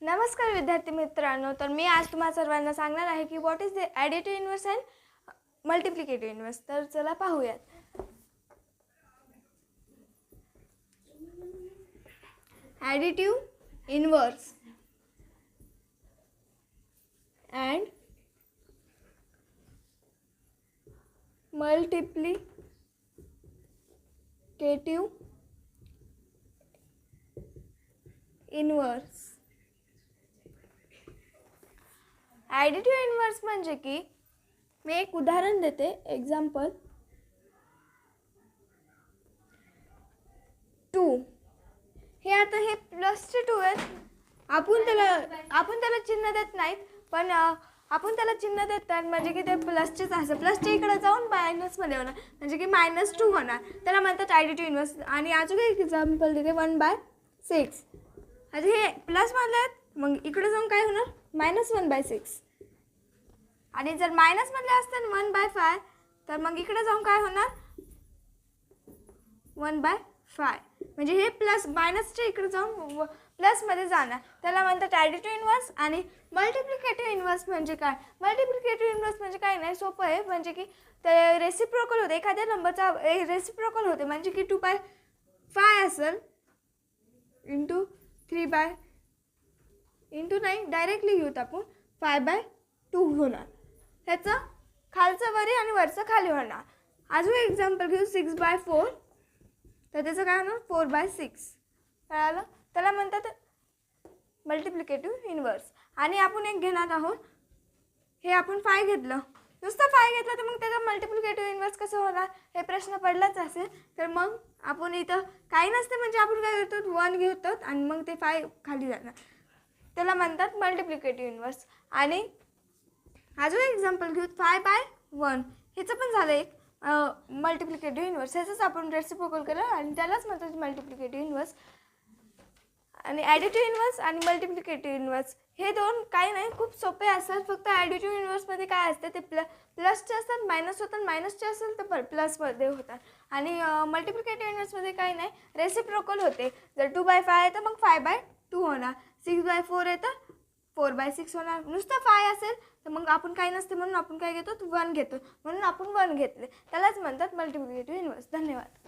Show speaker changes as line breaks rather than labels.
नमस्कार विद्यार्थी मित्रांनो, तर मी आज तुम्हा सर्वांना सांगणार आहे की what is the additive inverse and multiplicative inverse. तर चला पाहूयात. Additive inverse and multiplicative inverse. Additive inverse म्हणजे की मी एक उदाहरण देते. एक्झाम्पल 2. हे आता हे प्लसचे 2 आहेत. आपण त्याला चिन्ह देत नाहीत, पण आपण त्याला चिन्ह देतात म्हणजे की ते प्लसचेच असं. प्लसच्या इकडे जाऊन मायनसमध्ये होणार म्हणजे की -2 होणार. त्याला म्हणतात ॲडिटिव्ह इन्व्हर्स. आणि अजून एक एक्झाम्पल देते 1/6. आता हे प्लसमधले आहेत, मग इकडे जाऊन काय होणार -1/6. आणि जर मायनसमधले असतील 1/5, तर मग इकडे जाऊन काय होणार 1/5. म्हणजे हे प्लस मायनसच्या इकडे जाऊन प्लसमध्ये जाणार. त्याला म्हणतात ॲडिटिव्ह इन्व्हर्स. आणि मल्टिप्लिकेटिव्ह इन्व्हर्स म्हणजे काय? मल्टिप्लिकेटिव्ह इन्व्हर्स म्हणजे काय नाही, सोपं आहे. म्हणजे की ते रेसिप्रोकल होते. एखाद्या नंबरचा रेसिप्रोकल होते म्हणजे की 2/5 असेल इंटू 3 इंटू नाही, डायरेक्टली घेऊत आपण 5/2 होणार. ह्याचं खालचं वरी आणि वरचं खाली होणार. अजून एक्झाम्पल घेऊ 6/4. तर त्याचं काय होणार 4/6. कळालं? त्याला म्हणतात मल्टिप्लिकेटिव्ह इन्व्हर्स. आणि आपण एक घेणार आहोत, हे आपण 5 घेतलं, नुसतं 5 घेतलं, तर मग त्याचा मल्टिप्लिकेटिव्ह इन्व्हर्स कसं होणार हे प्रश्न पडलाच असेल. तर मग आपण इथं काही नसते म्हणजे आपण काय करतो 1 घेतो आणि मग ते 5 खाली जाणार. त्याला म्हणतात मल्टिप्लिकेटिव्ह इन्व्हर्स. आणि अजून एक्झाम्पल घेऊ 5/1. ह्याचं पण झालं एक मल्टिप्लिकेटिव्ह इन्व्हर्स. ह्याचंच आपण रेसिप्रोकल केलं आणि त्यालाच म्हणतात मल्टिप्लिकेटिव्ह इन्व्हर्स. आणि ॲडिटिव्ह इन्व्हर्स आणि मल्टिप्लिकेटिव्ह इन्व्हर्स हे दोन काही नाही, खूप सोपे असतात. फक्त ॲडिटिव्ह इन्व्हर्समध्ये काय असते, ते प्लसचे असतात, मायनस होतात, मायनसचे असेल तर प्लसमध्ये होतात. आणि मल्टिप्लिकेटिव्ह इन्व्हर्समध्ये काही नाही, रेसिप्रोकल होते. जर 2/5 आहे तर मग 5/2 होणार. 6/4 आहे तर 4/6 होणार. नुसतं 5 असेल तर मग आपण काही नसते म्हणून आपण काय घेतो 1 घेतो, म्हणून आपण 1 घेतले. त्यालाच म्हणतात मल्टिप्लिकेटिव्ह इन्व्हर्स. धन्यवाद.